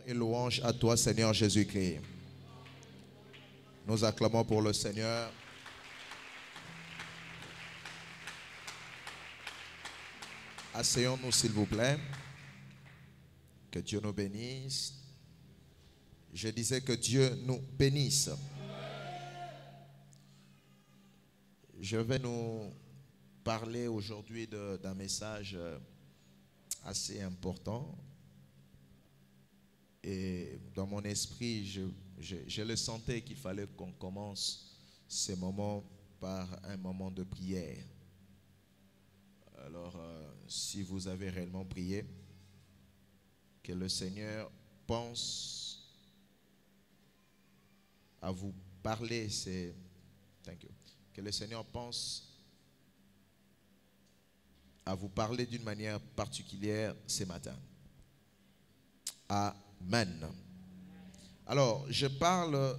et louange à toi, Seigneur Jésus-Christ. Nous acclamons pour le Seigneur. Asseyons-nous, s'il vous plaît. Que Dieu nous bénisse. Je disais que Dieu nous bénisse. Je vais nous parler aujourd'hui d'un message assez important. Et dans mon esprit, je le sentais qu'il fallait qu'on commence ce moment par un moment de prière. Alors, si vous avez réellement prié, que le Seigneur pense à vous parler, que le Seigneur pense à vous parler d'une manière particulière ce matin. Amen. Alors, je parle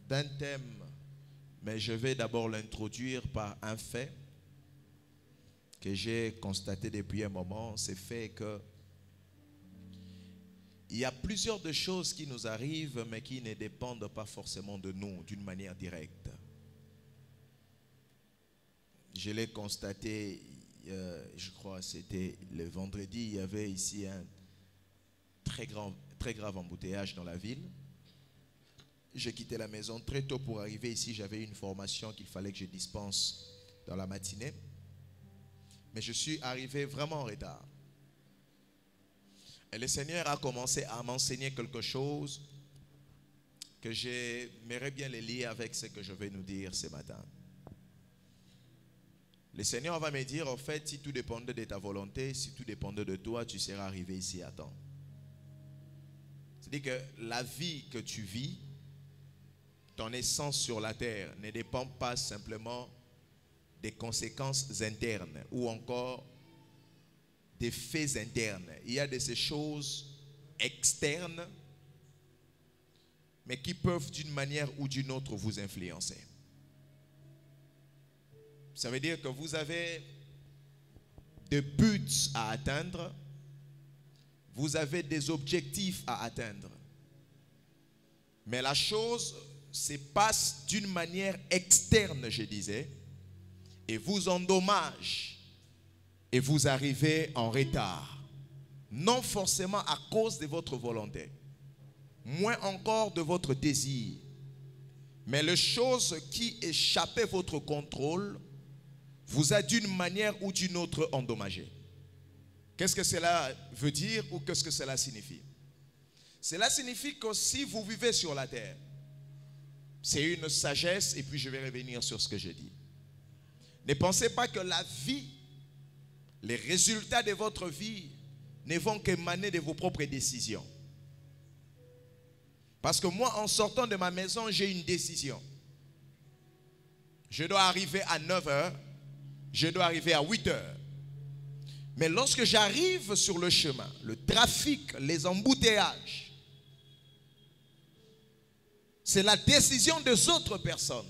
d'un thème, mais je vais d'abord l'introduire par un fait que j'ai constaté depuis un moment. C'est fait que il y a plusieurs de choses qui nous arrivent, mais qui ne dépendent pas forcément de nous d'une manière directe. Je l'ai constaté, je crois que c'était le vendredi, il y avait ici un très grave embouteillage dans la ville. J'ai quitté la maison très tôt pour arriver ici. J'avais une formation qu'il fallait que je dispense dans la matinée. Mais je suis arrivé vraiment en retard. Et le Seigneur a commencé à m'enseigner quelque chose que j'aimerais bien le lier avec ce que je vais nous dire ce matin. Le Seigneur va me dire, en fait, si tout dépendait de ta volonté, si tout dépendait de toi, tu seras arrivé ici à temps. C'est-à-dire que la vie que tu vis, ton essence sur la terre, ne dépend pas simplement des conséquences internes ou encore des faits internes. Il y a de ces choses externes, mais qui peuvent d'une manière ou d'une autre vous influencer. Ça veut dire que vous avez des buts à atteindre, vous avez des objectifs à atteindre. Mais la chose se passe d'une manière externe, je disais, et vous endommage et vous arrivez en retard. Non forcément à cause de votre volonté, moins encore de votre désir, mais les choses qui échappaient votre contrôle vous a d'une manière ou d'une autre endommagé. Qu'est-ce que cela veut dire ou qu'est-ce que cela signifie? Cela signifie que si vous vivez sur la terre, c'est une sagesse, et puis je vais revenir sur ce que je dis. Ne pensez pas que la vie, les résultats de votre vie ne vont qu'émaner de vos propres décisions. Parce que moi, en sortant de ma maison, j'ai une décision. Je dois arriver à 9 h, je dois arriver à 8 h. Mais lorsque j'arrive sur le chemin, le trafic, les embouteillages, c'est la décision des autres personnes.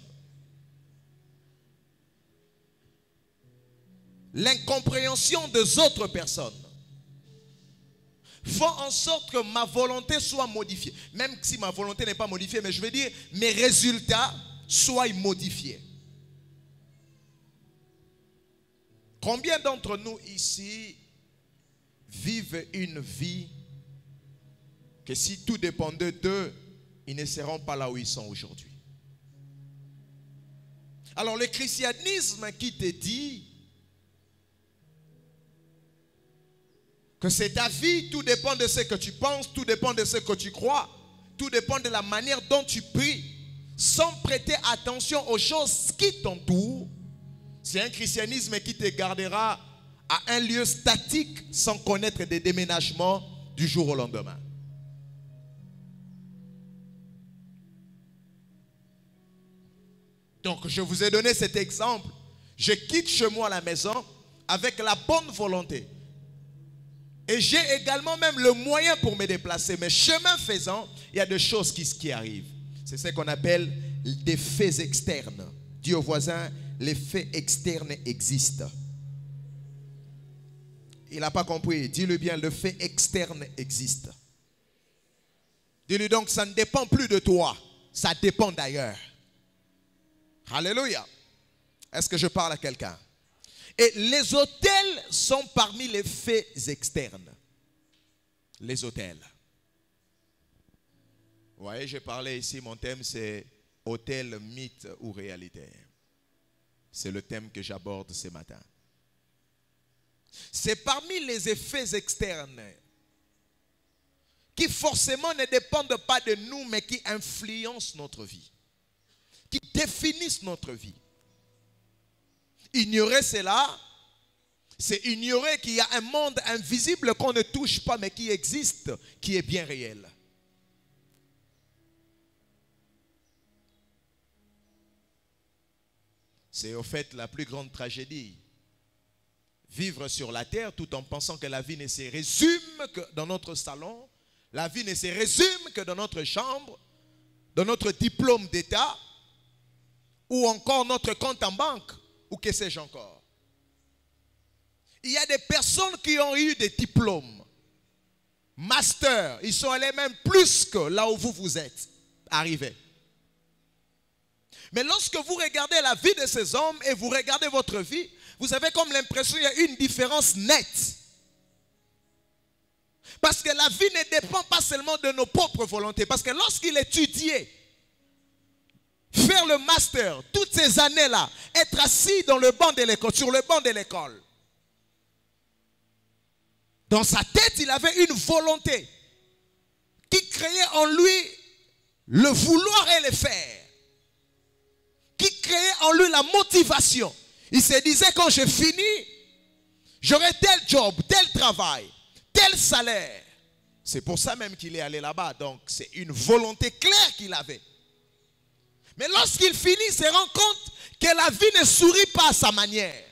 L'incompréhension des autres personnes font en sorte que ma volonté soit modifiée. Même si ma volonté n'est pas modifiée, mais je veux dire, mes résultats soient modifiés. Combien d'entre nous ici vivent une vie que si tout dépendait d'eux, ils ne seront pas là où ils sont aujourd'hui? Alors le christianisme qui te dit que c'est ta vie, tout dépend de ce que tu penses, tout dépend de ce que tu crois, tout dépend de la manière dont tu pries, sans prêter attention aux choses qui t'entourent, c'est un christianisme qui te gardera à un lieu statique sans connaître des déménagements du jour au lendemain. Donc je vous ai donné cet exemple. Je quitte chez moi la maison avec la bonne volonté. Et j'ai également même le moyen pour me déplacer. Mais chemin faisant, il y a des choses qui arrivent. C'est ce qu'on appelle des faits externes. Dis au voisin, les faits externes existent. Il n'a pas compris. Dis-le bien, le fait externe existe. Dis-lui donc, ça ne dépend plus de toi, ça dépend d'ailleurs. Alléluia. Est-ce que je parle à quelqu'un? Et les autels sont parmi les faits externes. Les autels. Vous voyez, j'ai parlé ici, mon thème c'est autel, mythe ou réalité. C'est le thème que j'aborde ce matin. C'est parmi les effets externes qui forcément ne dépendent pas de nous, mais qui influencent notre vie, qui définissent notre vie. Ignorer cela, c'est ignorer qu'il y a un monde invisible qu'on ne touche pas, mais qui existe, qui est bien réel. C'est au fait la plus grande tragédie. Vivre sur la terre tout en pensant que la vie ne se résume que dans notre salon, la vie ne se résume que dans notre chambre, dans notre diplôme d'État, ou encore notre compte en banque, ou que sais-je encore. Il y a des personnes qui ont eu des diplômes, master, ils sont allés même plus que là où vous êtes arrivés. Mais lorsque vous regardez la vie de ces hommes et vous regardez votre vie, vous avez comme l'impression qu'il y a une différence nette. Parce que la vie ne dépend pas seulement de nos propres volontés. Parce que lorsqu'il étudiait, faire le master, toutes ces années-là, être assis dans le banc de l'école, sur le banc de l'école, dans sa tête, il avait une volonté qui créait en lui le vouloir et le faire. Qui créait en lui la motivation. Il se disait, quand j'ai fini, j'aurai tel job, tel travail, tel salaire. C'est pour ça même qu'il est allé là-bas. Donc c'est une volonté claire qu'il avait. Mais lorsqu'il finit, il se rend compte que la vie ne sourit pas à sa manière.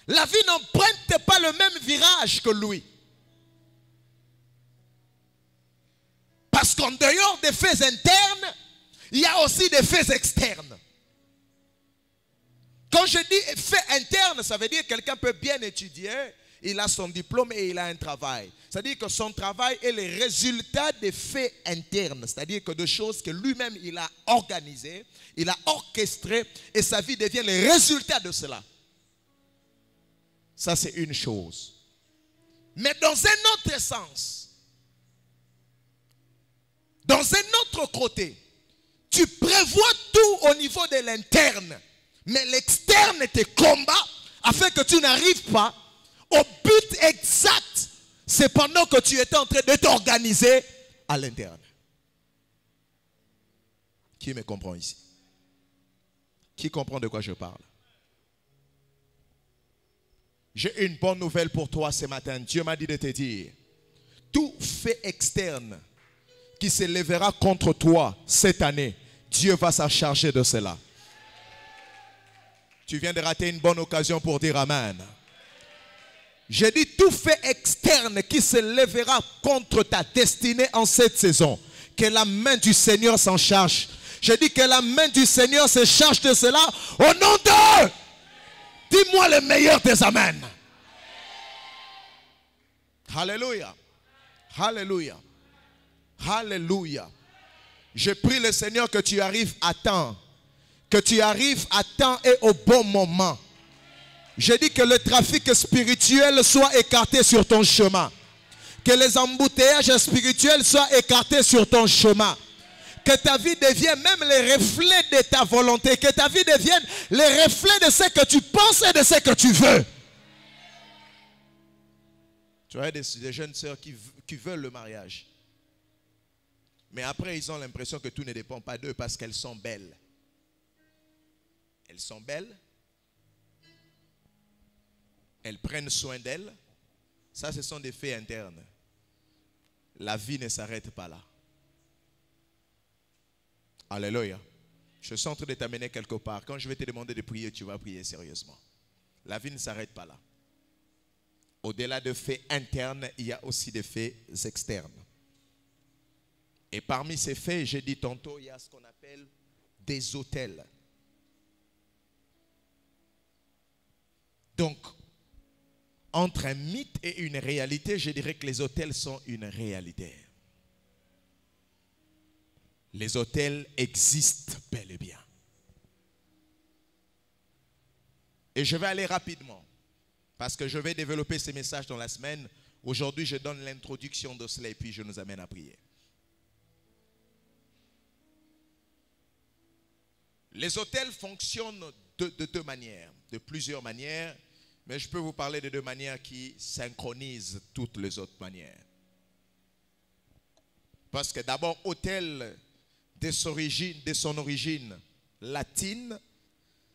La vie n'emprunte pas le même virage que lui. Parce qu'en dehors des faits internes, il y a aussi des faits externes. Quand je dis faits internes, ça veut dire que quelqu'un peut bien étudier, il a son diplôme et il a un travail. C'est-à-dire que son travail est le résultat des faits internes. C'est-à-dire que de choses que lui-même il a organisées, il a orchestrées et sa vie devient le résultat de cela. Ça c'est une chose. Mais dans un autre sens, dans un autre côté, tu prévois tout au niveau de l'interne, mais l'externe te combat afin que tu n'arrives pas au but exact. C'est pendant que tu étais en train de t'organiser à l'interne. Qui me comprend ici? Qui comprend de quoi je parle? J'ai une bonne nouvelle pour toi ce matin. Dieu m'a dit de te dire, tout fait externe qui se lèvera contre toi cette année, Dieu va s'en charger de cela. Tu viens de rater une bonne occasion pour dire Amen. J'ai dit tout fait externe qui se lèvera contre ta destinée en cette saison, que la main du Seigneur s'en charge. J'ai dit que la main du Seigneur se charge de cela au nom de... Dis-moi le meilleur des Amen. Alléluia. Alléluia. Alléluia. Je prie le Seigneur que tu arrives à temps. Que tu arrives à temps et au bon moment. Je dis que le trafic spirituel soit écarté sur ton chemin. Que les embouteillages spirituels soient écartés sur ton chemin. Que ta vie devienne même le reflet de ta volonté. Que ta vie devienne le reflet de ce que tu penses et de ce que tu veux. Tu vois des jeunes sœurs qui veulent le mariage. Mais après, ils ont l'impression que tout ne dépend pas d'eux parce qu'elles sont belles. Elles sont belles. Elles prennent soin d'elles. Ça, ce sont des faits internes. La vie ne s'arrête pas là. Alléluia. Je suis en train de t'amener quelque part. Quand je vais te demander de prier, tu vas prier sérieusement. La vie ne s'arrête pas là. Au-delà de faits internes, il y a aussi des faits externes. Et parmi ces faits, j'ai dit tantôt, il y a ce qu'on appelle des autels. Donc, entre un mythe et une réalité, je dirais que les autels sont une réalité. Les autels existent bel et bien. Et je vais aller rapidement, parce que je vais développer ces messages dans la semaine. Aujourd'hui, je donne l'introduction de cela et puis je nous amène à prier. Les autels fonctionnent de deux manières, de plusieurs manières, mais je peux vous parler de deux manières qui synchronisent toutes les autres manières. Parce que d'abord, autel, de son origine latine,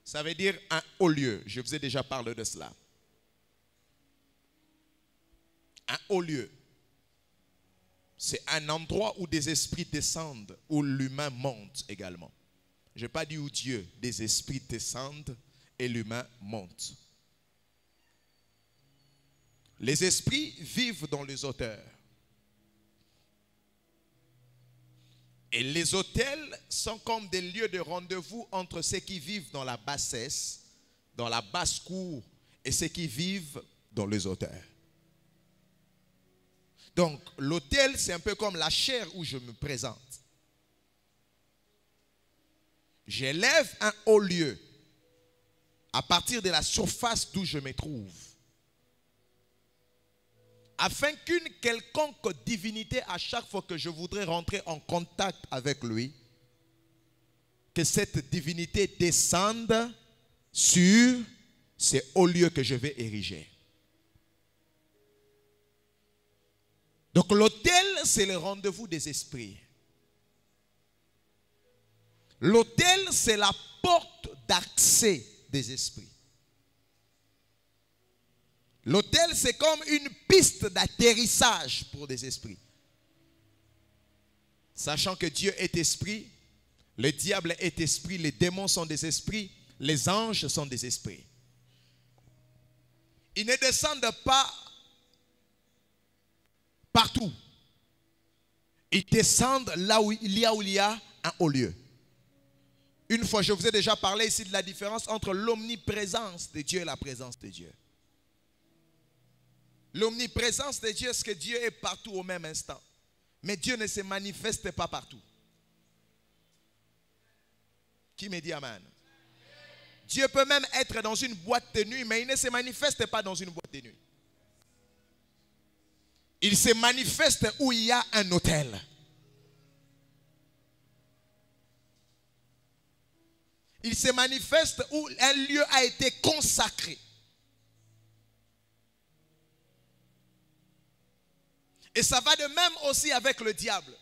ça veut dire un haut lieu. Je vous ai déjà parlé de cela. Un haut lieu. C'est un endroit où des esprits descendent, où l'humain monte également. Je n'ai pas dit où Dieu, des esprits descendent et l'humain monte. Les esprits vivent dans les auteurs. Et les autels sont comme des lieux de rendez-vous entre ceux qui vivent dans la bassesse, dans la basse-cour, et ceux qui vivent dans les auteurs. Donc, l'autel, c'est un peu comme la chaire où je me présente. J'élève un haut lieu à partir de la surface d'où je me trouve, afin qu'une quelconque divinité, à chaque fois que je voudrais rentrer en contact avec lui, que cette divinité descende sur ces hauts lieux que je vais ériger. Donc l'autel, c'est le rendez-vous des esprits. L'autel, c'est la porte d'accès des esprits. L'autel, c'est comme une piste d'atterrissage pour des esprits. Sachant que Dieu est esprit, le diable est esprit, les démons sont des esprits, les anges sont des esprits. Ils ne descendent pas partout. Ils descendent là où il y a un haut lieu. Une fois, je vous ai déjà parlé ici de la différence entre l'omniprésence de Dieu et la présence de Dieu. L'omniprésence de Dieu, c'est que Dieu est partout au même instant. Mais Dieu ne se manifeste pas partout. Qui me dit amen? Dieu peut même être dans une boîte de nuit, mais il ne se manifeste pas dans une boîte de nuit. Il se manifeste où il y a un autel. Il se manifeste où un lieu a été consacré. Et ça va de même aussi avec le diable.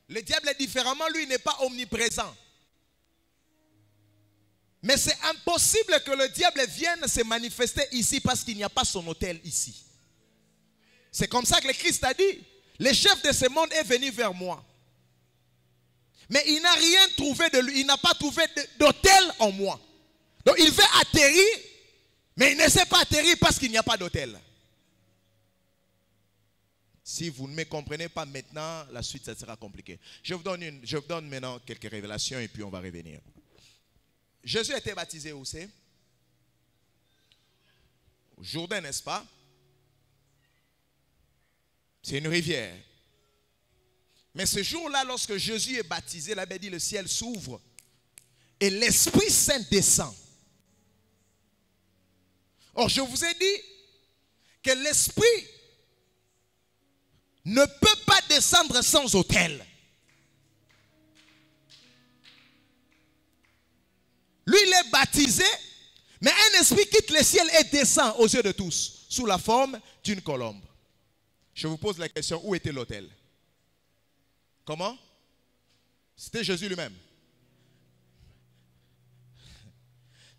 Le diable est différemment, lui, il n'est pas omniprésent. Mais c'est impossible que le diable vienne se manifester ici parce qu'il n'y a pas son autel ici. C'est comme ça que le Christ a dit, le chef de ce monde est venu vers moi. Mais il n'a rien trouvé de lui, il n'a pas trouvé d'autel en moi. Donc il veut atterrir, mais il ne sait pas atterrir parce qu'il n'y a pas d'autel. Si vous ne me comprenez pas maintenant, la suite, ça sera compliqué. Je vous donne maintenant quelques révélations et puis on va revenir. Jésus a été baptisé où c'est? Au Jourdain, n'est-ce pas? C'est une rivière. Mais ce jour-là, lorsque Jésus est baptisé, la Bible dit le ciel s'ouvre et l'Esprit Saint descend. Or, je vous ai dit que l'Esprit ne peut pas descendre sans autel. Lui, il est baptisé, mais un esprit quitte le ciel et descend aux yeux de tous, sous la forme d'une colombe. Je vous pose la question, où était l'autel? Comment? C'était Jésus lui-même.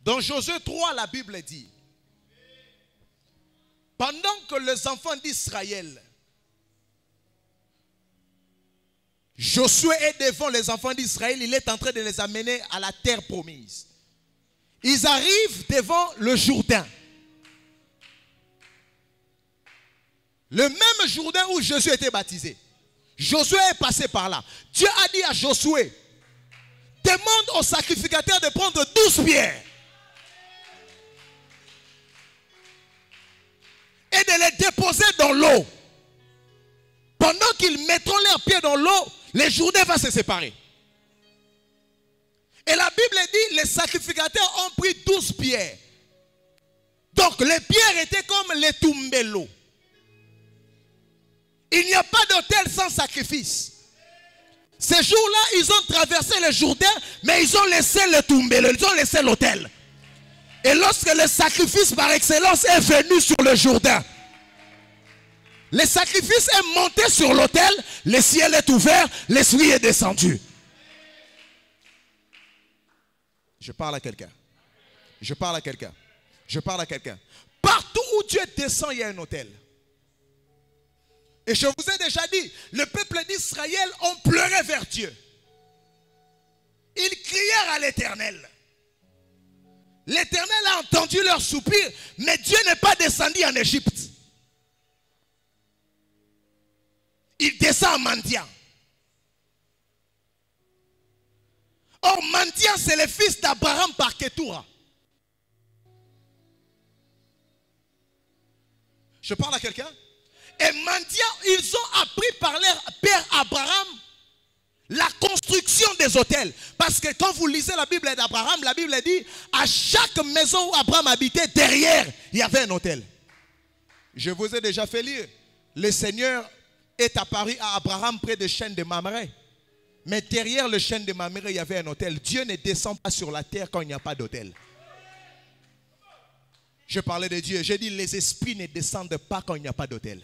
Dans Josué 3, la Bible dit, pendant que les enfants d'Israël, Josué est devant les enfants d'Israël, il est en train de les amener à la terre promise. Ils arrivent devant le Jourdain. Le même Jourdain où Jésus était baptisé. Josué est passé par là. Dieu a dit à Josué, demande au sacrificateur de prendre 12 pierres et de les déposer dans l'eau. pendant qu'ils mettront leurs pieds dans l'eau, les Jourdains vont se séparer. Et la Bible dit, les sacrificateurs ont pris 12 pierres. Donc les pierres étaient comme les tumbello. Il n'y a pas d'autel sans sacrifice. Ces jours-là, ils ont traversé le Jourdain, mais ils ont laissé le tumbello, ils ont laissé l'autel. Et lorsque le sacrifice par excellence est venu sur le Jourdain, le sacrifice est monté sur l'autel, le ciel est ouvert, l'esprit est descendu. Je parle à quelqu'un. Je parle à quelqu'un. Je parle à quelqu'un. Partout où Dieu descend, il y a un autel. Et je vous ai déjà dit, le peuple d'Israël ont pleuré vers Dieu. Ils crièrent à l'Éternel. L'Éternel a entendu leur soupir, mais Dieu n'est pas descendu en Égypte. Il descend en Mandian. Or, Mandian, c'est le fils d'Abraham par Ketura. Je parle à quelqu'un? Et Mandian, ils ont appris par leur père Abraham la construction des autels. Parce que quand vous lisez la Bible d'Abraham, la Bible dit, à chaque maison où Abraham habitait, derrière, il y avait un autel. Je vous ai déjà fait lire. Le Seigneur est apparu à Abraham près des chênes de Mamré. Mais derrière le chêne de Mamré, il y avait un autel. Dieu ne descend pas sur la terre quand il n'y a pas d'autel. Je parlais de Dieu. J'ai dit, les esprits ne descendent pas quand il n'y a pas d'autel.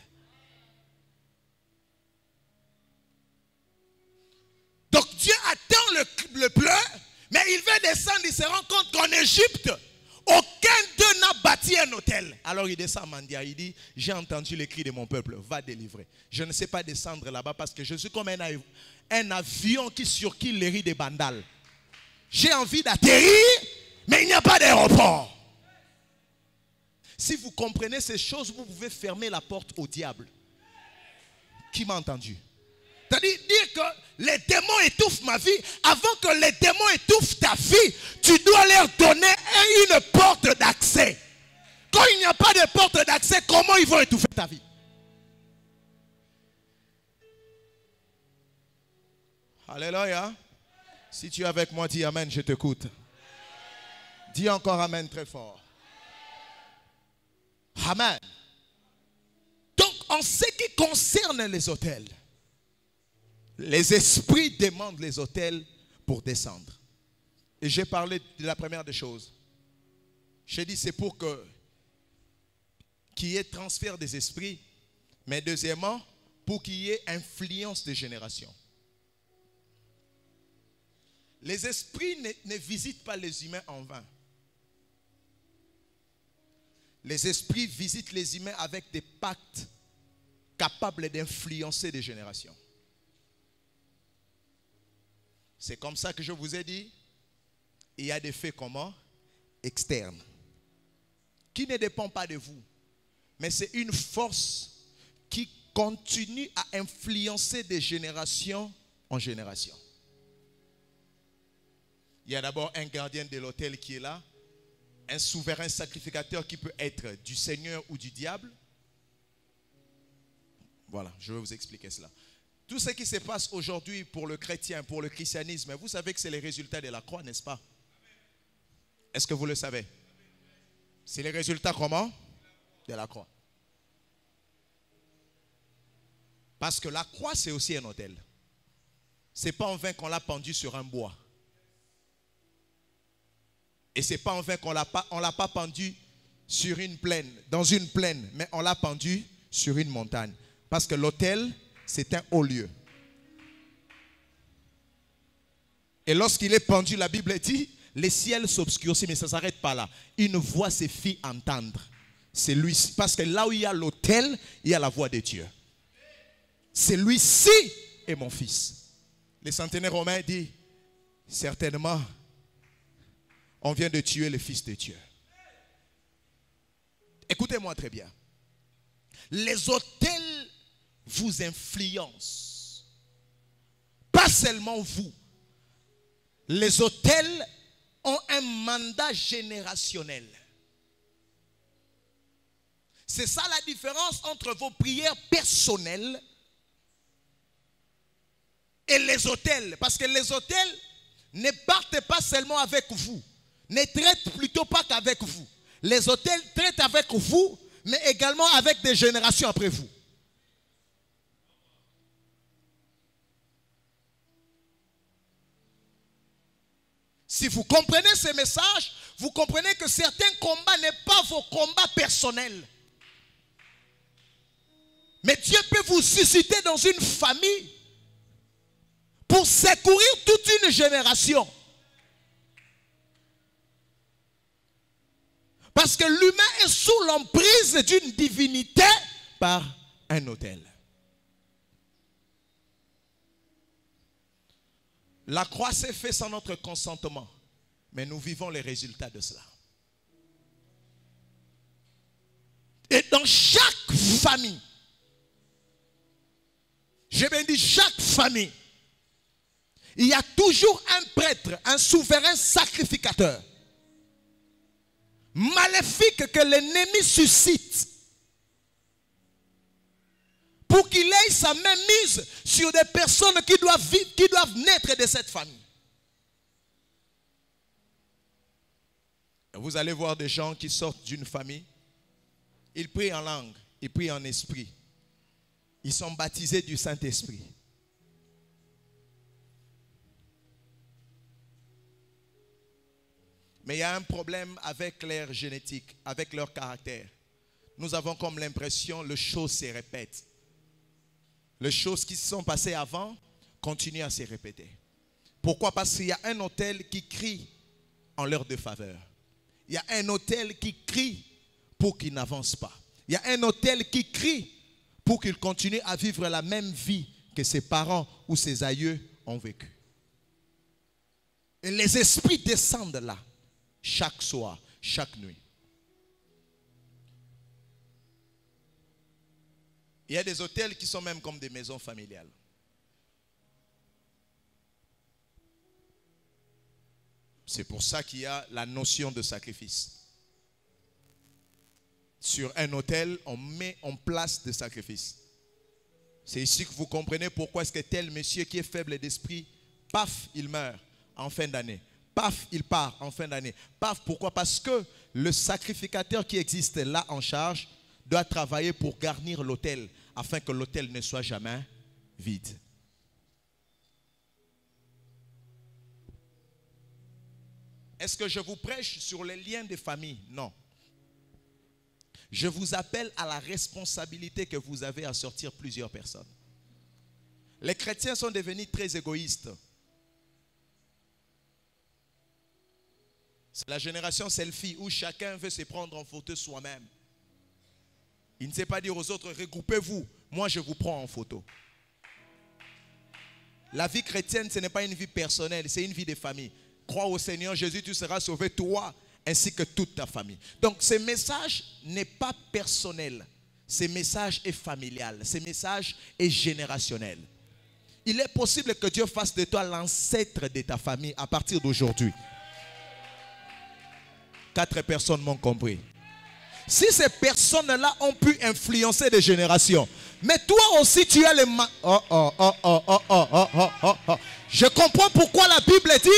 Donc Dieu attend le pleur, mais il veut descendre, il se rend compte qu'en Égypte, aucun d'eux n'a bâti un autel. Alors il descend à Mandia, il dit, j'ai entendu les cris de mon peuple, va délivrer. Je ne sais pas descendre là-bas parce que je suis comme un avion sur qui les rit des bandales. J'ai envie d'atterrir, mais il n'y a pas d'aéroport. Si vous comprenez ces choses, vous pouvez fermer la porte au diable. Qui m'a entendu? C'est-à-dire dire que les démons étouffent ma vie. Avant que les démons étouffent ta vie, tu dois leur donner une porte d'accès. Quand il n'y a pas de porte d'accès, comment ils vont étouffer ta vie? Alléluia. Si tu es avec moi, dis Amen, je t'écoute. Dis encore Amen très fort. Amen. Donc, en ce qui concerne les autels, les esprits demandent les autels pour descendre. Et j'ai parlé de la première des choses. J'ai dit c'est pour qu'il y ait transfert des esprits. Mais deuxièmement, pour qu'il y ait influence des générations. Les esprits ne visitent pas les humains en vain. Les esprits visitent les humains avec des pactes capables d'influencer des générations. C'est comme ça que je vous ai dit, il y a des faits comment? Externes. Qui ne dépend pas de vous. Mais c'est une force qui continue à influencer de génération en génération. Il y a d'abord un gardien de l'autel qui est là. Un souverain sacrificateur qui peut être du Seigneur ou du diable. Voilà, je vais vous expliquer cela. Tout ce qui se passe aujourd'hui pour le chrétien, pour le christianisme, vous savez que c'est les résultats de la croix, n'est-ce pas? Est-ce que vous le savez? C'est les résultats comment? De la croix. Parce que la croix, c'est aussi un autel. Ce n'est pas en vain qu'on l'a pendu sur un bois. Et ce n'est pas en vain qu'on ne l'a pas pendu sur une plaine, dans une plaine, mais on l'a pendu sur une montagne. Parce que l'autel, c'est un haut lieu. Et lorsqu'il est pendu, la Bible dit, les ciels s'obscurcissent, mais ça ne s'arrête pas là. Une voix se fit entendre. C'est lui, parce que là où il y a l'autel, il y a la voix de Dieu. Celui-ci est mon fils. Le centenaire romain dit, certainement, on vient de tuer le fils de Dieu. Écoutez-moi très bien. Les autels vous influencent. Pas seulement vous. Les autels ont un mandat générationnel. C'est ça la différence entre vos prières personnelles et les autels. Parce que les autels ne partent pas seulement avec vous. Ne traitent plutôt pas qu'avec vous. Les autels traitent avec vous, mais également avec des générations après vous. Si vous comprenez ce message, vous comprenez que certains combats n'est pas vos combats personnels. Mais Dieu peut vous susciter dans une famille pour secourir toute une génération. Parce que l'humain est sous l'emprise d'une divinité par un autel. La croix s'est faite sans notre consentement, mais nous vivons les résultats de cela. Et dans chaque famille, j'ai bien dit chaque famille, il y a toujours un prêtre, un souverain sacrificateur, maléfique que l'ennemi suscite pour qu'il ait sa main mise sur des personnes qui doivent vivre, qui doivent naître de cette famille. Vous allez voir des gens qui sortent d'une famille, ils prient en langue, ils prient en esprit. Ils sont baptisés du Saint-Esprit. Mais il y a un problème avec leur génétique, avec leur caractère. Nous avons comme l'impression que les choses se répètent. Les choses qui se sont passées avant continuent à se répéter. Pourquoi? Parce qu'il y a un autel qui crie en leur défaveur. Il y a un autel qui crie pour qu'ils n'avancent pas. Il y a un autel qui crie pour qu'ils continuent à vivre la même vie que ses parents ou ses aïeux ont vécu. Et les esprits descendent là, chaque soir, chaque nuit. Il y a des hôtels qui sont même comme des maisons familiales. C'est pour ça qu'il y a la notion de sacrifice. Sur un autel, on met en place des sacrifices. C'est ici que vous comprenez pourquoi est-ce que tel monsieur qui est faible d'esprit, paf, il meurt en fin d'année. Paf, il part en fin d'année. Paf, pourquoi? Parce que le sacrificateur qui existe là en charge doit travailler pour garnir l'autel afin que l'autel ne soit jamais vide. Est-ce que je vous prêche sur les liens de famille? Non. Je vous appelle à la responsabilité que vous avez à sortir plusieurs personnes. Les chrétiens sont devenus très égoïstes. C'est la génération selfie où chacun veut se prendre en photo soi-même. Il ne sait pas dire aux autres, regroupez-vous, moi je vous prends en photo. La vie chrétienne, ce n'est pas une vie personnelle, c'est une vie de famille. Crois au Seigneur Jésus, tu seras sauvé, toi ainsi que toute ta famille. Donc ce message n'est pas personnel, ce message est familial, ce message est générationnel. Il est possible que Dieu fasse de toi l'ancêtre de ta famille à partir d'aujourd'hui. 4 personnes m'ont compris. Si ces personnes-là ont pu influencer des générations, mais toi aussi tu as les mains. Je comprends pourquoi la Bible dit,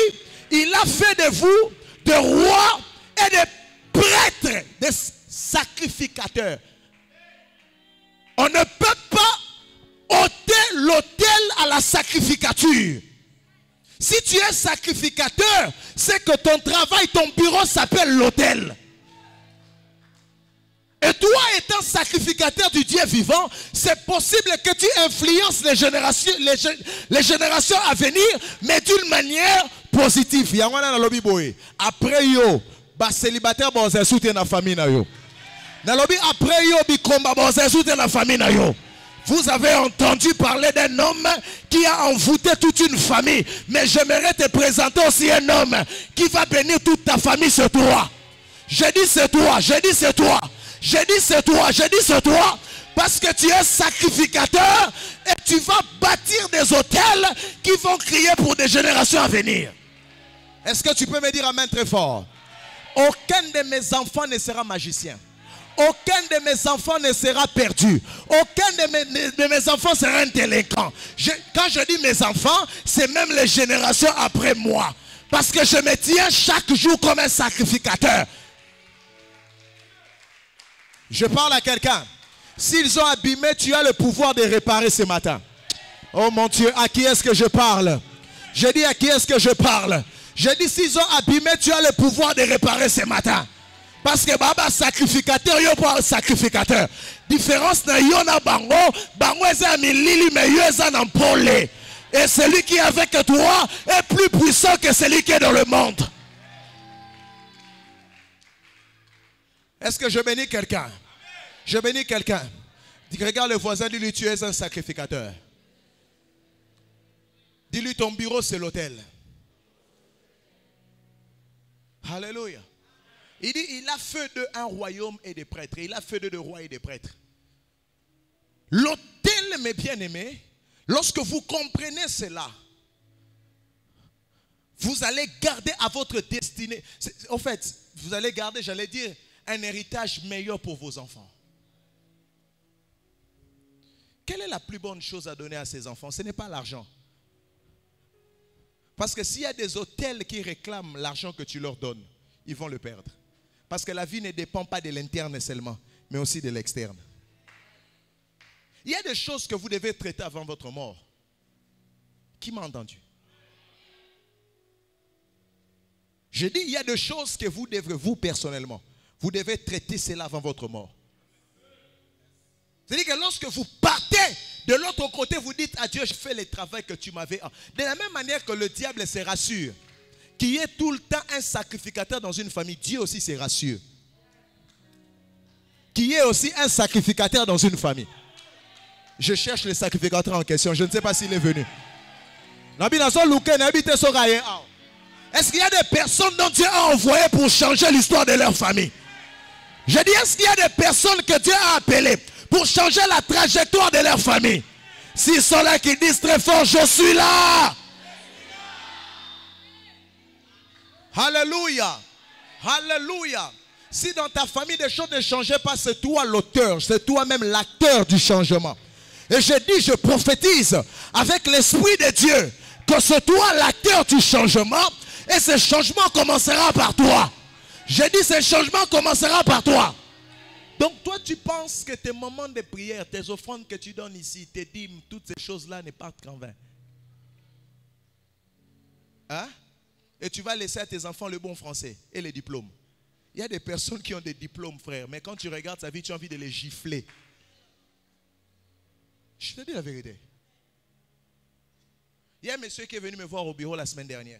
il a fait de vous des rois et des prêtres, des sacrificateurs. On ne peut pas ôter l'autel à la sacrificature. Si tu es sacrificateur, c'est que ton travail, ton bureau s'appelle l'autel. Et toi étant sacrificateur du Dieu vivant, c'est possible que tu influences les générations à venir, mais d'une manière positive. Après yo, célibataire soutien la famille na yo. Après yo bikomba soutien la famille na yo. Vous avez entendu parler d'un homme qui a envoûté toute une famille. Mais j'aimerais te présenter aussi un homme qui va bénir toute ta famille, c'est toi. Je dis c'est toi, je dis c'est toi. Je dis c'est toi, je dis c'est toi. Parce que tu es sacrificateur et tu vas bâtir des autels qui vont crier pour des générations à venir. Est-ce que tu peux me dire amen très fort? Aucun de mes enfants ne sera magicien. Aucun de mes enfants ne sera perdu. Aucun de mes enfants sera un délinquant. Quand je dis mes enfants, c'est même les générations après moi. Parce que je me tiens chaque jour comme un sacrificateur. Je parle à quelqu'un. S'ils ont abîmé, tu as le pouvoir de réparer ce matin. Oh mon Dieu, à qui est-ce que je parle? Je dis à qui est-ce que je parle? Je dis s'ils ont abîmé, tu as le pouvoir de réparer ce matin. Parce que baba sacrificateur, yo pas sacrificateur. Différence na yo na bango, bango eza milili mais yo eza na mpole. Et celui qui est avec toi est plus puissant que celui qui est dans le monde. Est-ce que je bénis quelqu'un? Je bénis quelqu'un. Regarde le voisin, dis-lui tu es un sacrificateur. Dis-lui ton bureau c'est l'autel. Alléluia. Il dit, il a fait d'eux un royaume et des prêtres. Il a fait d'eux des rois et des prêtres. L'autel, mes bien-aimés, lorsque vous comprenez cela, vous allez garder à votre destinée. En fait, vous allez garder, j'allais dire, un héritage meilleur pour vos enfants. Quelle est la plus bonne chose à donner à ses enfants? Ce n'est pas l'argent. Parce que s'il y a des hôtels qui réclament l'argent que tu leur donnes, ils vont le perdre. Parce que la vie ne dépend pas de l'interne seulement, mais aussi de l'externe. Il y a des choses que vous devez traiter avant votre mort. Qui m'a entendu? Je dis, il y a des choses que vous devrez, vous personnellement, vous devez traiter cela avant votre mort. C'est-à-dire que lorsque vous partez de l'autre côté, vous dites à Dieu, je fais le travail que tu m'avais. De la même manière que le diable se rassure qu'il y ait tout le temps un sacrificateur dans une famille, Dieu aussi se rassure qu'il y ait aussi un sacrificateur dans une famille. Je cherche le sacrificateur en question. Je ne sais pas s'il est venu. Est-ce qu'il y a des personnes dont Dieu a envoyé pour changer l'histoire de leur famille? Je dis, est-ce qu'il y a des personnes que Dieu a appelées pour changer la trajectoire de leur famille? S'ils sont là qui disent très fort, je suis là. Alléluia. Alléluia. Si dans ta famille des choses ne changeaient pas, c'est toi l'auteur, c'est toi-même l'acteur du changement. Et je dis, je prophétise avec l'Esprit de Dieu que c'est toi l'acteur du changement et ce changement commencera par toi. Je dis, ce changement commencera par toi. Donc toi, tu penses que tes moments de prière, tes offrandes que tu donnes ici, tes dîmes, toutes ces choses-là ne partent qu'en vain. Hein? Et tu vas laisser à tes enfants le bon français et les diplômes. Il y a des personnes qui ont des diplômes, frère, mais quand tu regardes sa vie, tu as envie de les gifler. Je te dis la vérité. Il y a un monsieur qui est venu me voir au bureau la semaine dernière.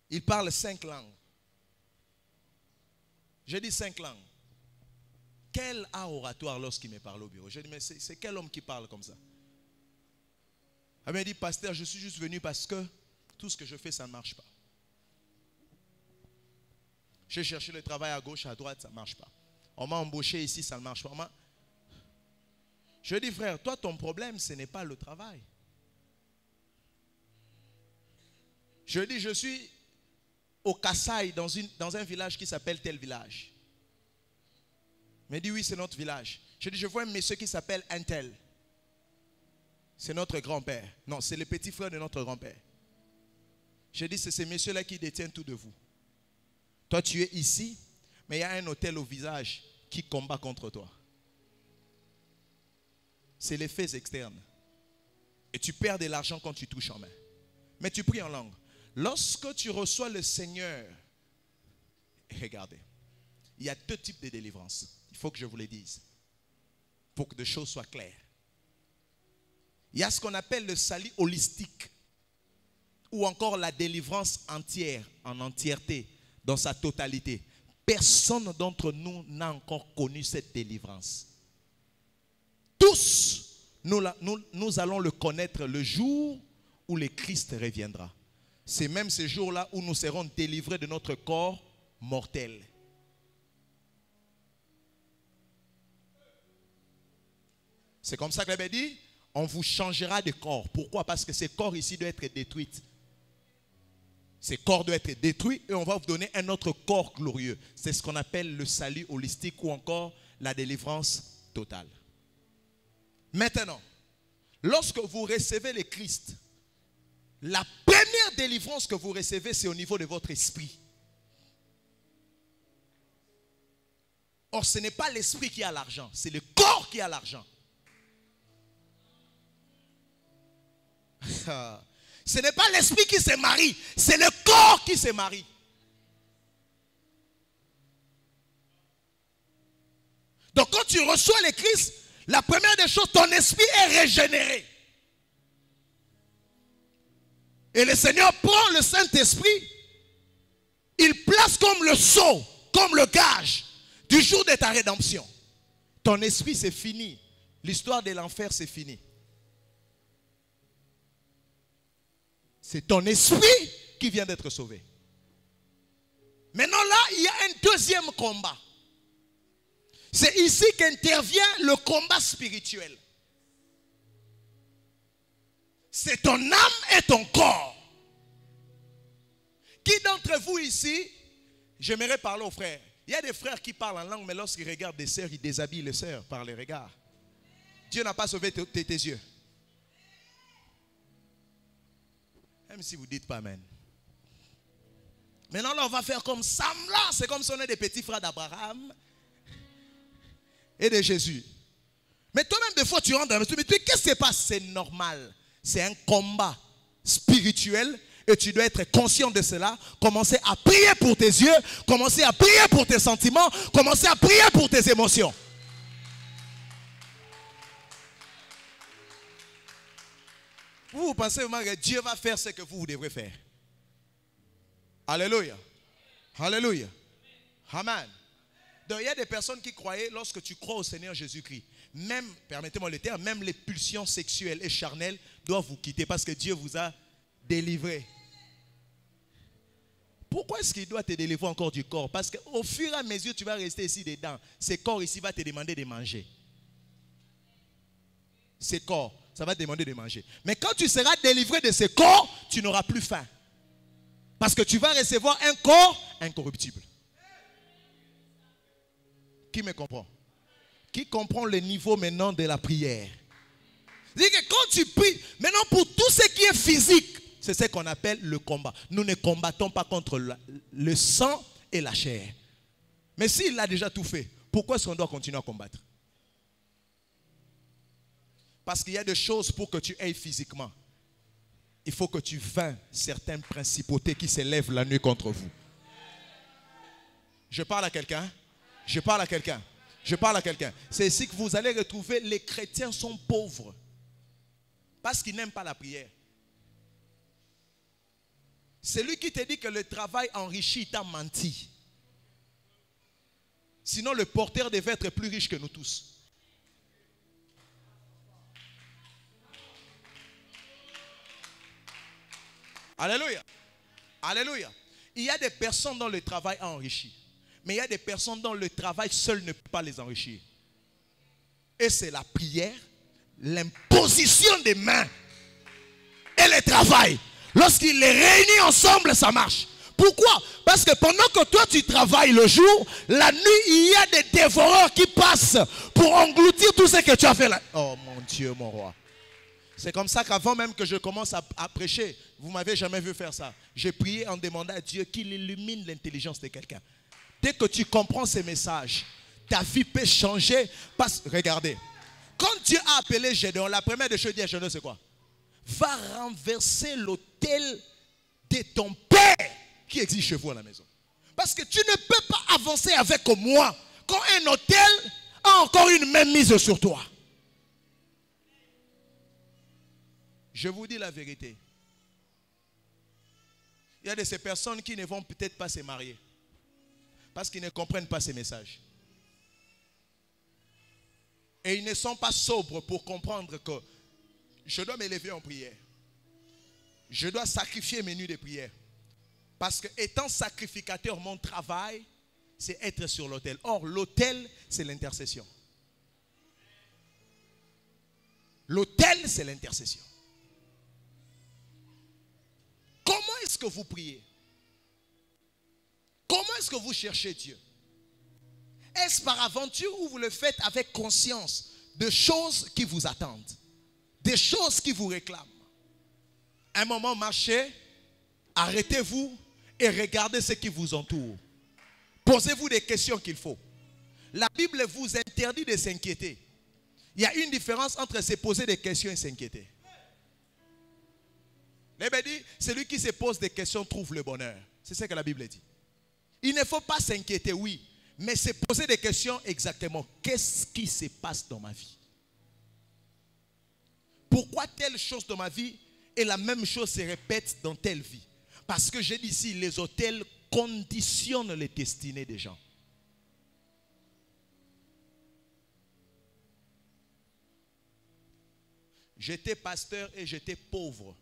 Il parle 5 langues. J'ai dit 5 langues. Quel art oratoire lorsqu'il me parle au bureau. J'ai dit, mais c'est quel homme qui parle comme ça? Il m'a dit, pasteur, je suis juste venu parce que tout ce que je fais, ça ne marche pas. J'ai cherché le travail à gauche, à droite, ça ne marche pas. On m'a embauché ici, ça ne marche pas. Je dis, frère, toi, ton problème, ce n'est pas le travail. Je dis, je suis au Kassai, dans un village qui s'appelle tel village. Il m'a dit, oui, c'est notre village. Je dis, je vois un monsieur qui s'appelle Intel. C'est notre grand-père. Non, c'est le petit frère de notre grand-père. Je dis, c'est ces messieurs-là qui détiennent tout de vous. Toi, tu es ici, mais il y a un hôtel au visage qui combat contre toi. C'est les faits externes. Et tu perds de l'argent quand tu touches en main. Mais tu pries en langue. Lorsque tu reçois le Seigneur, regardez, il y a 2 types de délivrance. Il faut que je vous le dise. Pour que les choses soient claires. Il y a ce qu'on appelle le salut holistique. Ou encore la délivrance entière, en entièreté, dans sa totalité. Personne d'entre nous n'a encore connu cette délivrance. Tous, nous allons le connaître le jour où le Christ reviendra. C'est même ce jour-là où nous serons délivrés de notre corps mortel. C'est comme ça que la Bible dit, on vous changera de corps. Pourquoi? Parce que ce corps ici doit être détruit. Ces corps doivent être détruits et on va vous donner un autre corps glorieux. C'est ce qu'on appelle le salut holistique ou encore la délivrance totale. Maintenant, lorsque vous recevez le Christ, la première délivrance que vous recevez, c'est au niveau de votre esprit. Or, ce n'est pas l'esprit qui a l'argent, c'est le corps qui a l'argent. Ce n'est pas l'esprit qui se marie, c'est le corps qui se marie. Donc quand tu reçois le Christ, la première des choses, ton esprit est régénéré. Et le Seigneur prend le Saint-Esprit, il place comme le sceau, comme le gage du jour de ta rédemption. Ton esprit, c'est fini. L'histoire de l'enfer, c'est fini. C'est ton esprit qui vient d'être sauvé. Maintenant là, il y a un deuxième combat. C'est ici qu'intervient le combat spirituel. C'est ton âme et ton corps. Qui d'entre vous ici, j'aimerais parler aux frères. Il y a des frères qui parlent en langue, mais lorsqu'ils regardent des sœurs, ils déshabillent les sœurs par les regards. Dieu n'a pas sauvé tes yeux. Même si vous ne dites pas amen. Maintenant, là, on va faire comme Samla. C'est comme si on est des petits frères d'Abraham et de Jésus. Mais toi-même, des fois, tu rentres dans la maison. Mais qu'est-ce qui se passe? C'est normal. C'est un combat spirituel. Et tu dois être conscient de cela. Commencer à prier pour tes yeux. Commencer à prier pour tes sentiments. Commencer à prier pour tes émotions. Vous pensez vraiment que Dieu va faire ce que vous devrez faire. Alléluia. Alléluia. Amen. Donc il y a des personnes qui croyaient, lorsque tu crois au Seigneur Jésus-Christ, même, permettez-moi le terme, même les pulsions sexuelles et charnelles doivent vous quitter parce que Dieu vous a délivré. Pourquoi est-ce qu'il doit te délivrer encore du corps? Parce qu'au fur et à mesure, tu vas rester ici dedans. Ce corps ici va te demander de manger. Ce corps, ça va te demander de manger. Mais quand tu seras délivré de ce corps, tu n'auras plus faim. Parce que tu vas recevoir un corps incorruptible. Qui me comprend? Qui comprend le niveau maintenant de la prière? C'est-à-dire que quand tu pries, maintenant pour tout ce qui est physique, c'est ce qu'on appelle le combat. Nous ne combattons pas contre le sang et la chair. Mais s'il a déjà tout fait, pourquoi est-ce qu'on doit continuer à combattre? Parce qu'il y a des choses pour que tu ailles physiquement. Il faut que tu vainques certaines principautés qui s'élèvent la nuit contre vous. Je parle à quelqu'un. Je parle à quelqu'un. Je parle à quelqu'un. C'est ici que vous allez retrouver les chrétiens sont pauvres. Parce qu'ils n'aiment pas la prière. Celui qui te dit que le travail enrichit, t'a menti. Sinon, le porteur devait être plus riche que nous tous. Alléluia. Alléluia. Il y a des personnes dont le travail a enrichi. Mais il y a des personnes dont le travail seul ne peut pas les enrichir. Et c'est la prière, l'imposition des mains et le travail. Lorsqu'ils les réunissent ensemble, ça marche. Pourquoi? Parce que pendant que toi tu travailles le jour, la nuit, il y a des dévoreurs qui passent pour engloutir tout ce que tu as fait là. Oh mon Dieu, mon roi. C'est comme ça qu'avant même que je commence à prêcher, vous ne m'avez jamais vu faire ça. J'ai prié en demandant à Dieu qu'il illumine l'intelligence de quelqu'un. Dès que tu comprends ces messages, ta vie peut changer. Regardez, quand Dieu a appelé Gédéon, la première des choses dit à Gédéon, c'est quoi? Va renverser l'autel de ton père qui existe chez vous à la maison. Parce que tu ne peux pas avancer avec moi quand un autel a encore une main mise sur toi. Je vous dis la vérité. Il y a de ces personnes qui ne vont peut-être pas se marier. Parce qu'ils ne comprennent pas ces messages. Et ils ne sont pas sobres pour comprendre que je dois m'élever en prière. Je dois sacrifier mes nuits de prière. Parce que étant sacrificateur, mon travail, c'est être sur l'autel. Or, l'autel, c'est l'intercession. L'autel, c'est l'intercession. Comment est-ce que vous priez? est-ce que vous cherchez Dieu? Est-ce par aventure ou vous le faites avec conscience de choses qui vous attendent, des choses qui vous réclament? Un moment, marchez, arrêtez-vous et regardez ce qui vous entoure. Posez-vous des questions qu'il faut. La Bible vous interdit de s'inquiéter. Il y a une différence entre se poser des questions et s'inquiéter. La Bible dit, celui qui se pose des questions trouve le bonheur. C'est ce que la Bible dit. Il ne faut pas s'inquiéter, oui, mais se poser des questions exactement. Qu'est-ce qui se passe dans ma vie? Pourquoi telle chose dans ma vie et la même chose se répète dans telle vie? Parce que j'ai dit ici, les autels conditionnent les destinées des gens. J'étais pasteur et j'étais pauvre.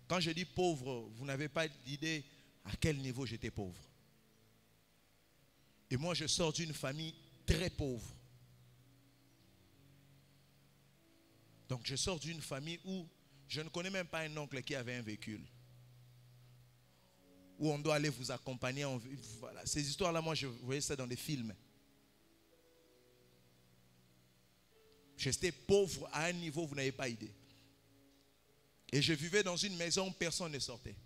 Quand je dis pauvre, vous n'avez pas d'idée à quel niveau j'étais pauvre. Et moi, je sors d'une famille très pauvre. Donc, je sors d'une famille où je ne connais même pas un oncle qui avait un véhicule. Où on doit aller vous accompagner. Voilà. Ces histoires-là, moi, je voyais ça dans des films. J'étais pauvre à un niveau, vous n'avez pas idée. Et je vivais dans une maison où personne ne sortait.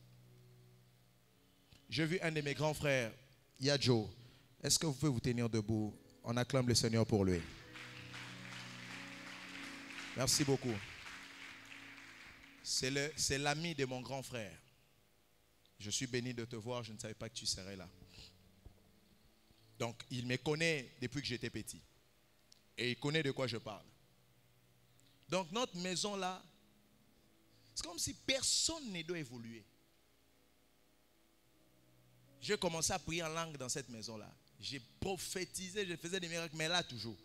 J'ai vu un de mes grands frères, Yadjo. Est-ce que vous pouvez vous tenir debout? On acclame le Seigneur pour lui. Merci beaucoup. C'est l'ami de mon grand frère. Je suis béni de te voir, je ne savais pas que tu serais là. Donc, il me connaît depuis que j'étais petit. Et il connaît de quoi je parle. Donc, notre maison là, c'est comme si personne ne doit évoluer. J'ai commencé à prier en langue dans cette maison-là. J'ai prophétisé, je faisais des miracles, mais là toujours.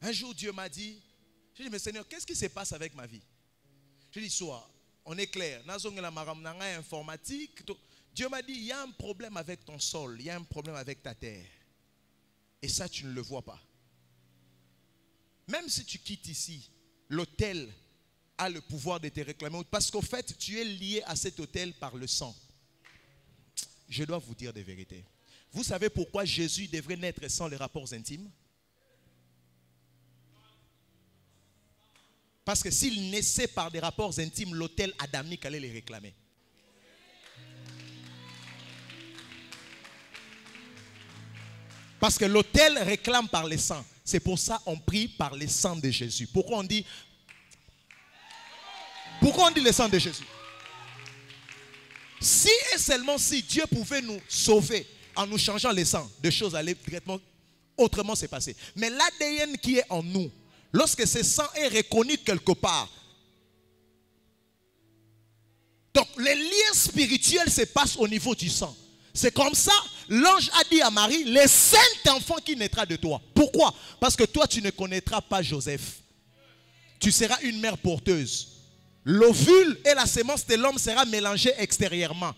Un jour, Dieu m'a dit, j'ai dit, mais Seigneur, qu'est-ce qui se passe avec ma vie? J'ai dit, soit, on est clair, informatique. Dieu m'a dit, il y a un problème avec ton sol, il y a un problème avec ta terre. Et ça, tu ne le vois pas. Même si tu quittes ici, l'autel a le pouvoir de te réclamer. Parce qu'au fait, tu es lié à cet autel par le sang. Je dois vous dire des vérités. Vous savez pourquoi Jésus devrait naître sans les rapports intimes? Parce que s'il naissait par des rapports intimes, l'autel adamique allait les réclamer. Parce que l'autel réclame par les sangs. C'est pour ça qu'on prie par les sangs de Jésus. Pourquoi on dit le sang de Jésus? Si et seulement si Dieu pouvait nous sauver en nous changeant les sangs, des choses allaient directement autrement se passer. Mais l'ADN qui est en nous, lorsque ce sang est reconnu quelque part, donc les liens spirituels se passent au niveau du sang. C'est comme ça, l'ange a dit à Marie, le Saint-Enfant qui naîtra de toi. Pourquoi? Parce que toi, tu ne connaîtras pas Joseph. Tu seras une mère porteuse. L'ovule et la sémence de l'homme sera mélangée extérieurement.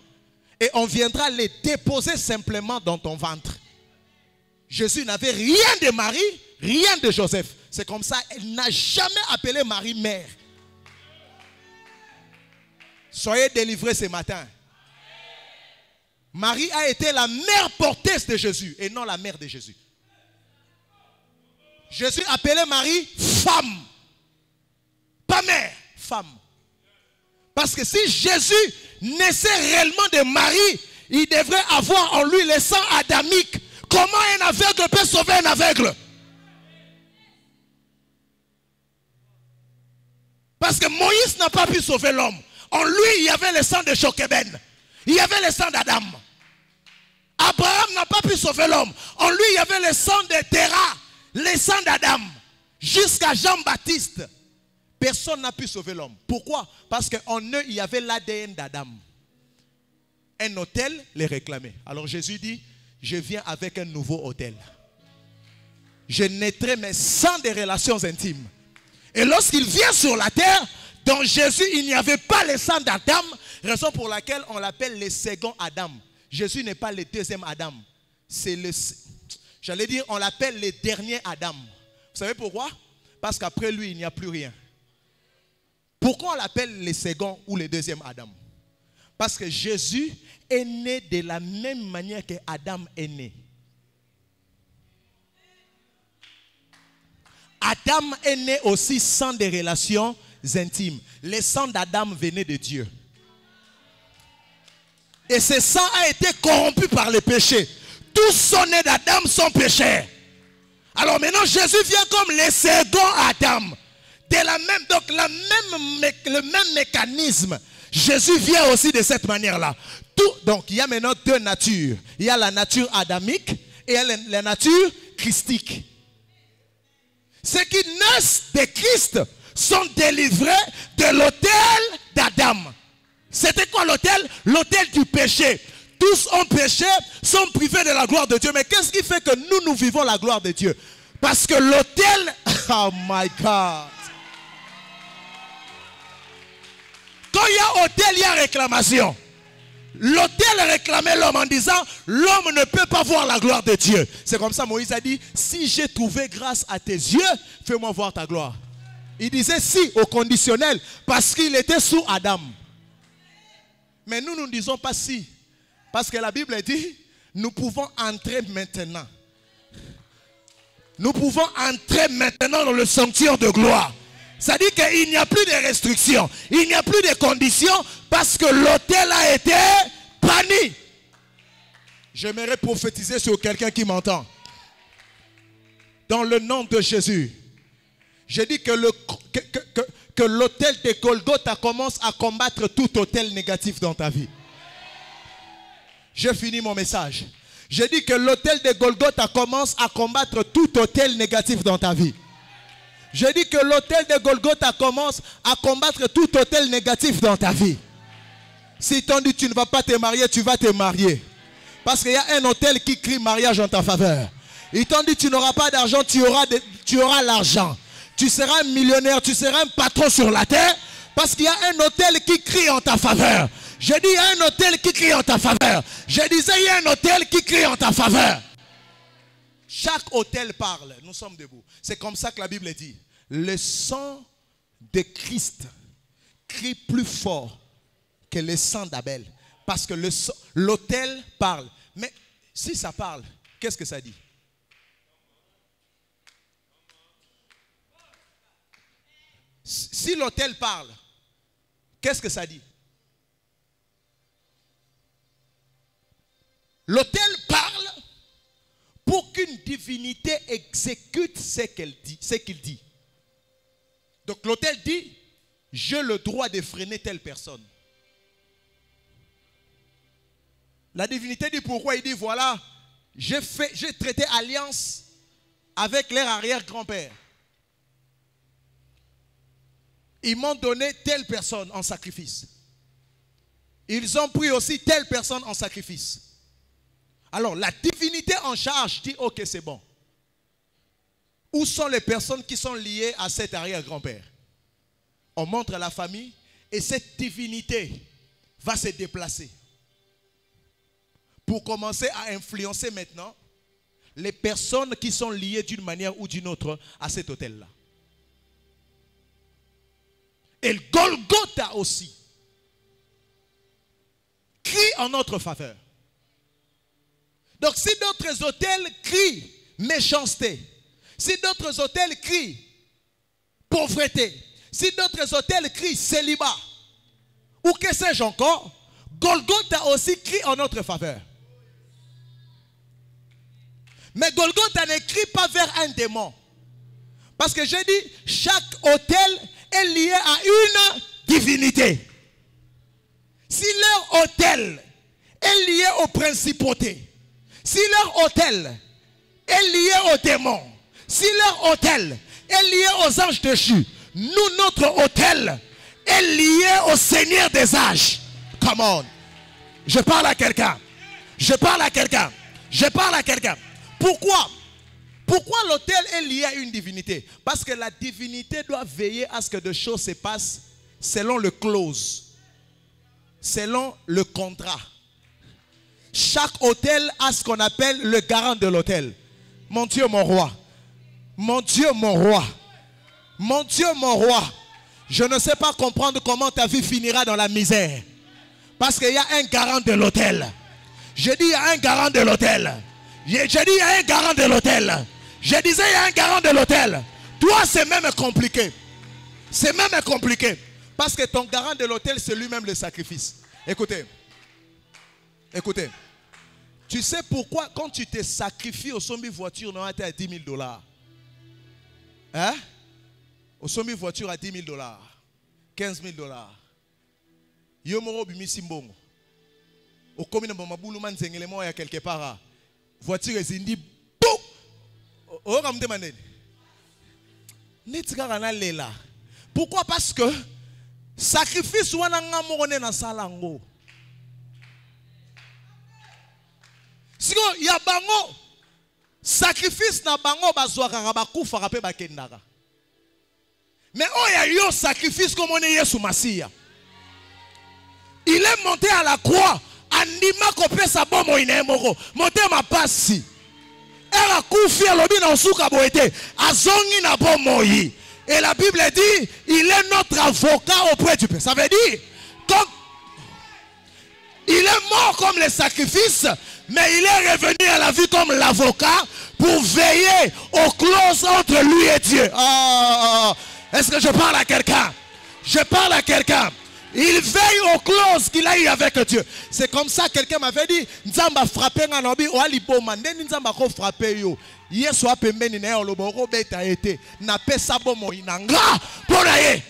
Et on viendra les déposer simplement dans ton ventre. Jésus n'avait rien de Marie, rien de Joseph. C'est comme ça, elle n'a jamais appelé Marie mère. Soyez délivrés ce matin. Marie a été la mère porteuse de Jésus et non la mère de Jésus. Jésus appelait Marie femme. Pas mère, femme. Parce que si Jésus naissait réellement de Marie, il devrait avoir en lui le sang adamique. Comment un aveugle peut sauver un aveugle? Parce que Moïse n'a pas pu sauver l'homme. En lui, il y avait le sang de Jochebed. Il y avait le sang d'Adam. Abraham n'a pas pu sauver l'homme. En lui, il y avait le sang de Terah, le sang d'Adam. Jusqu'à Jean-Baptiste. Personne n'a pu sauver l'homme. Pourquoi? Parce qu'en eux, il y avait l'ADN d'Adam. Un autel les réclamait. Alors Jésus dit, je viens avec un nouveau autel. Je naîtrai mais sans des relations intimes. Et lorsqu'il vient sur la terre, dans Jésus, il n'y avait pas le sang d'Adam, raison pour laquelle on l'appelle le second Adam. Jésus n'est pas le deuxième Adam. C'est le, j'allais dire, on l'appelle le dernier Adam. Vous savez pourquoi? Parce qu'après lui, il n'y a plus rien. Pourquoi on l'appelle le second ou le deuxième Adam? Parce que Jésus est né de la même manière que Adam est né. Adam est né aussi sans des relations intimes. Le sang d'Adam venait de Dieu. Et ce sang a été corrompu par le péché. Tous sont nés d'Adam sont pécheurs. Alors maintenant Jésus vient comme le second Adam. Donc le même mécanisme. Jésus vient aussi de cette manière-là. Donc il y a maintenant deux natures. Il y a la nature adamique et la nature christique. Ceux qui naissent de Christ sont délivrés de l'autel d'Adam. C'était quoi l'autel? L'autel du péché. Tous ont péché, sont privés de la gloire de Dieu. Mais qu'est-ce qui fait que nous vivons la gloire de Dieu? Parce que l'autel, oh my God. Quand il y a autel, il y a réclamation. L'autel réclamait l'homme en disant, l'homme ne peut pas voir la gloire de Dieu. C'est comme ça Moïse a dit, si j'ai trouvé grâce à tes yeux, fais-moi voir ta gloire. Il disait si au conditionnel, parce qu'il était sous Adam. Mais nous ne disons pas si. Parce que la Bible dit, nous pouvons entrer maintenant. Nous pouvons entrer maintenant dans le sanctuaire de gloire. Ça dit qu'il n'y a plus de restrictions. Il n'y a plus de conditions parce que l'autel a été banni. J'aimerais prophétiser sur quelqu'un qui m'entend. Dans le nom de Jésus. Je dis que l'autel de Golgotha commence à combattre tout autel négatif dans ta vie. Je finis mon message. Je dis que l'autel de Golgotha commence à combattre tout autel négatif dans ta vie. Je dis que l'autel de Golgotha commence à combattre tout autel négatif dans ta vie. Si t'on dit tu ne vas pas te marier, tu vas te marier. Parce qu'il y a un autel qui crie mariage en ta faveur. Ils t'ont dit tu n'auras pas d'argent, tu auras l'argent. Tu seras un millionnaire, tu seras un patron sur la terre. Parce qu'il y a un autel qui crie en ta faveur. Je dis il y a un autel qui crie en ta faveur. Je disais il y a un autel qui crie en ta faveur. Chaque autel parle. Nous sommes debout. C'est comme ça que la Bible dit. Le sang de Christ crie plus fort que le sang d'Abel. Parce que l'autel parle. Mais si ça parle, qu'est-ce que ça dit? Si l'autel parle, qu'est-ce que ça dit? L'autel parle pour qu'une divinité exécute ce qu'il dit. Donc l'autel dit, j'ai le droit de freiner telle personne. La divinité dit pourquoi? Il dit voilà, j'ai traité alliance avec leur arrière-grand-père. Ils m'ont donné telle personne en sacrifice. Ils ont pris aussi telle personne en sacrifice. Alors la divinité en charge dit ok c'est bon. Où sont les personnes qui sont liées à cet arrière-grand-père? On montre la famille et cette divinité va se déplacer pour commencer à influencer maintenant les personnes qui sont liées d'une manière ou d'une autre à cet hôtel-là. Et le Golgotha aussi crie en notre faveur. Donc si d'autres hôtels crient méchanceté, si d'autres hôtels crient pauvreté, si d'autres hôtels crient célibat, ou que sais-je encore, Golgotha aussi crie en notre faveur. Mais Golgotha ne crie pas vers un démon. Parce que je dis, chaque hôtel est lié à une divinité. Si leur hôtel est lié aux principautés, si leur hôtel est lié aux démons, si leur hôtel est lié aux anges déchus, nous, notre hôtel est lié au Seigneur des âges. Come on. Je parle à quelqu'un. Je parle à quelqu'un. Je parle à quelqu'un. Pourquoi? Pourquoi l'autel est lié à une divinité? Parce que la divinité doit veiller à ce que des choses se passent selon le clause, selon le contrat. Chaque hôtel a ce qu'on appelle le garant de l'hôtel. Mon Dieu, mon roi. Mon Dieu, mon roi. Mon Dieu, mon roi. Je ne sais pas comprendre comment ta vie finira dans la misère. Parce qu'il y a un garant de l'hôtel. Je dis il y a un garant de l'hôtel. Je dis il y a un garant de l'hôtel. Je disais il y a un garant de l'hôtel. Toi c'est même compliqué. C'est même compliqué. Parce que ton garant de l'hôtel c'est lui-même le sacrifice. Écoutez. Écoutez. Tu sais pourquoi quand tu te sacrifies au sommet voiture, on a été à $10,000. Hein? Au sommet voiture à $10,000. $15,000. Yomoro bimi simbongo. Au commune de Maboulou Manzengelemo, il y a quelque part. Voiture est indi. Oh, comme demandé. Pourquoi? Parce que sacrifice ou un na salango. Si il y a bango sacrifice na bango bazwaka bakufa rapé bakendaka. Mais oh il y a eu sacrifice comme on est Yesu Masia. Il est monté à la croix. Andima kopé sa bomo inemoko. Monté ma passi. Era kufi alobi na osuka boete. Azongi na bomoyi. Et la Bible dit, il est notre avocat auprès du Père. Ça veut dire, comme il est mort comme le sacrifice, mais il est revenu à la vie comme l'avocat pour veiller aux clauses entre lui et Dieu. Oh, est-ce que je parle à quelqu'un? Je parle à quelqu'un. Il veille aux clauses qu'il a eu avec Dieu. C'est comme ça quelqu'un m'avait dit, Nzamba frappé nganobi o aliboma ndeni Nzamba ko frappé yo. Yesu apembeni na yo loboko beta été na pesa bomo inanga pona ye.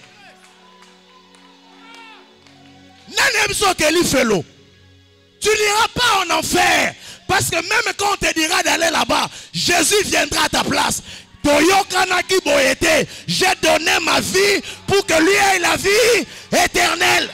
Nane biso ke li felo. Tu n'iras pas en enfer parce que même quand on te dira d'aller là-bas, Jésus viendra à ta place. J'ai donné ma vie pour que lui ait la vie éternelle.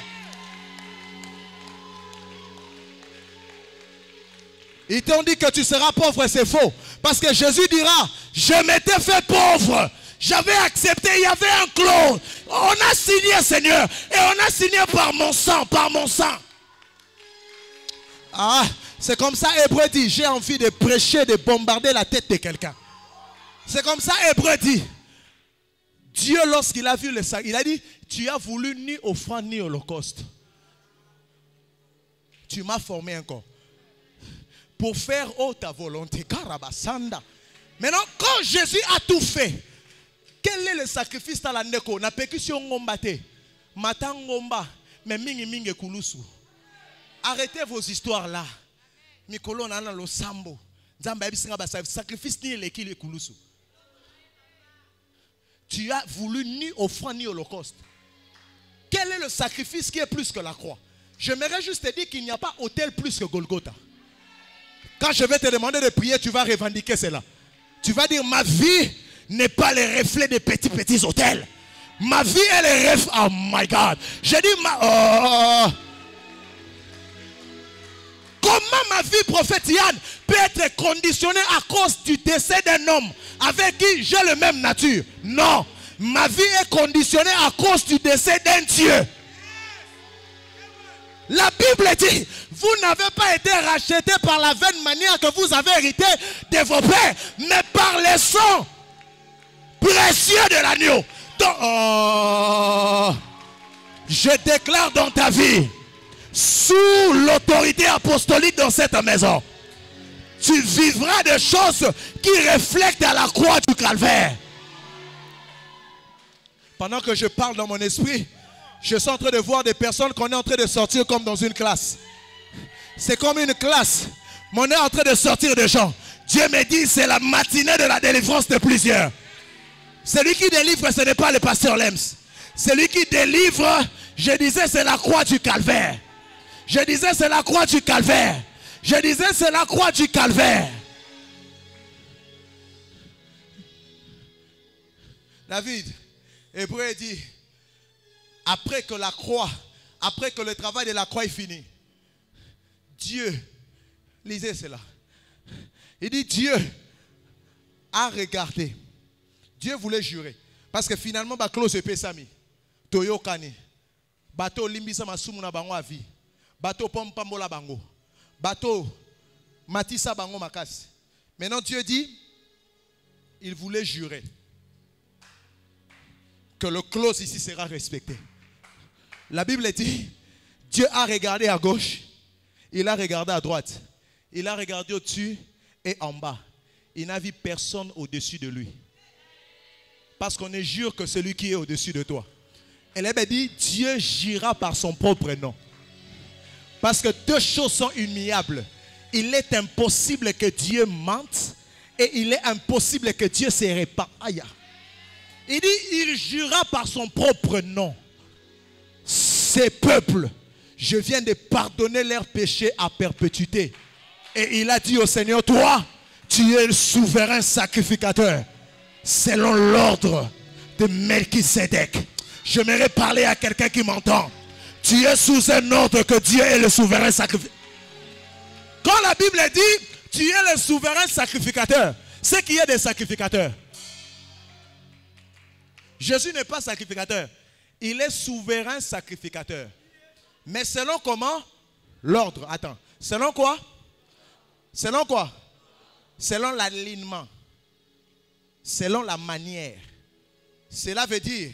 Ils t'ont dit que tu seras pauvre et c'est faux. Parce que Jésus dira, je m'étais fait pauvre. J'avais accepté, il y avait un clause. On a signé, Seigneur. Et on a signé par mon sang, par mon sang. Ah, c'est comme ça Hébreu dit, j'ai envie de prêcher, de bombarder la tête de quelqu'un. C'est comme ça Hébreu dit. Dieu lorsqu'il a vu le sacrifice, il a dit, tu as voulu ni offrande ni holocauste. Tu m'as formé encore. Pour faire ta volonté. Maintenant, quand Jésus a tout fait, quel est le sacrifice dans la neko? Na pécussion ngomba te. Mata ngomba. Mais mingi mingi kulusu. Arrêtez vos histoires là. Mikolo nana lo sambo. Nzamba ebisinga ba sacrifice ni leki le kulusu. Tu as voulu ni offrande ni holocauste. Quel est le sacrifice qui est plus que la croix? J'aimerais juste te dire qu'il n'y a pas autel plus que Golgotha. Quand je vais te demander de prier, tu vas revendiquer cela. Tu vas dire, ma vie n'est pas le reflet des petits hôtels. Ma vie est le reflet. Oh my God. J'ai dit, comment ma vie, prophète Yann, peut être conditionnée à cause du décès d'un homme avec qui j'ai le même nature? Non. Ma vie est conditionnée à cause du décès d'un Dieu. La Bible dit, vous n'avez pas été rachetés par la vaine manière que vous avez hérité de vos pères, mais par le sang précieux de l'agneau. Je déclare dans ta vie, sous l'autorité apostolique dans cette maison, tu vivras des choses qui reflètent à la croix du calvaire. Pendant que je parle dans mon esprit, je suis en train de voir des personnes qu'on est en train de sortir comme dans une classe. C'est comme une classe. Mais on est en train de sortir des gens. Dieu me dit, c'est la matinée de la délivrance de plusieurs. Celui qui délivre, ce n'est pas le pasteur Lems. Celui qui délivre, je disais, c'est la croix du calvaire. Je disais, c'est la croix du calvaire. Je disais, c'est la croix du calvaire. David, Hébreu dit, après que la croix, après que le travail de la croix est fini, Dieu, lisez cela. Il dit, Dieu a regardé. Dieu voulait jurer. Parce que finalement, la clause est pesami. Toyo kani. Bateau limbisa masumuna bango à vie. Bateau pompambola bango. Bateau matissa bango makas. Maintenant, Dieu dit, il voulait jurer que le clause ici sera respecté. La Bible dit, Dieu a regardé à gauche, il a regardé à droite, il a regardé au-dessus et en bas. Il n'a vu personne au-dessus de lui. Parce qu'on ne jure que celui qui est au-dessus de toi. Elle avait dit, Dieu jura par son propre nom. Parce que deux choses sont immuables. Il est impossible que Dieu mente et il est impossible que Dieu se répand. Aïe. Il dit, il jura par son propre nom. Ces peuples, je viens de pardonner leurs péchés à perpétuité. Et il a dit au Seigneur, toi, tu es le souverain sacrificateur. Selon l'ordre de Melchisédek. J'aimerais parler à quelqu'un qui m'entend. Tu es sous un ordre que Dieu est le souverain sacrificateur. Quand la Bible dit, tu es le souverain sacrificateur, c'est qu'il y a des sacrificateurs. Jésus n'est pas sacrificateur. Il est souverain sacrificateur. Mais selon comment? L'ordre. Attends. Selon quoi? Selon quoi? Selon l'alignement. Selon la manière. Cela veut dire,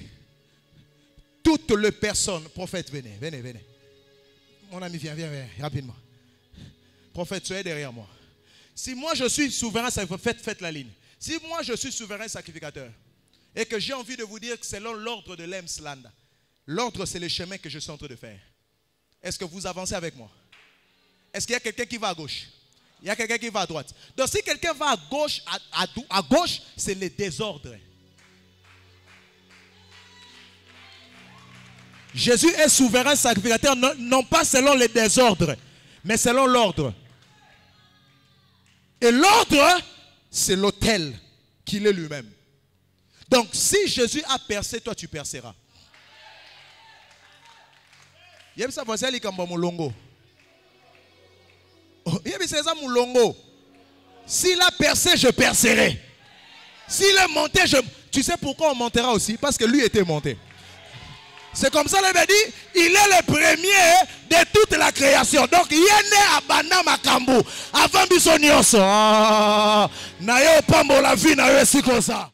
toutes les personnes, prophète, venez. Mon ami, viens, rapidement. Prophète, soyez derrière moi. Si moi je suis souverain sacrificateur, faites la ligne. Si moi je suis souverain sacrificateur, et que j'ai envie de vous dire que selon l'ordre de l'Emsland, l'ordre c'est le chemin que je suis en train de faire. Est-ce que vous avancez avec moi? Est-ce qu'il y a quelqu'un qui va à gauche? Il y a quelqu'un qui va à droite. Donc si quelqu'un va à gauche, c'est le désordre. Jésus est souverain sacrificateur, non pas selon le désordre, mais selon l'ordre. Et l'ordre, c'est l'autel qu'il est lui-même. Donc si Jésus a percé, toi tu perceras. S'il a percé, je percerai. S'il est monté, tu sais pourquoi on montera aussi? Parce que lui était monté. C'est comme ça, il dit, il est le premier de toute la création. Donc, il est né à Banama Kambu. Avant Bissonioso. Na yo pambo la vie na yo si comme ça.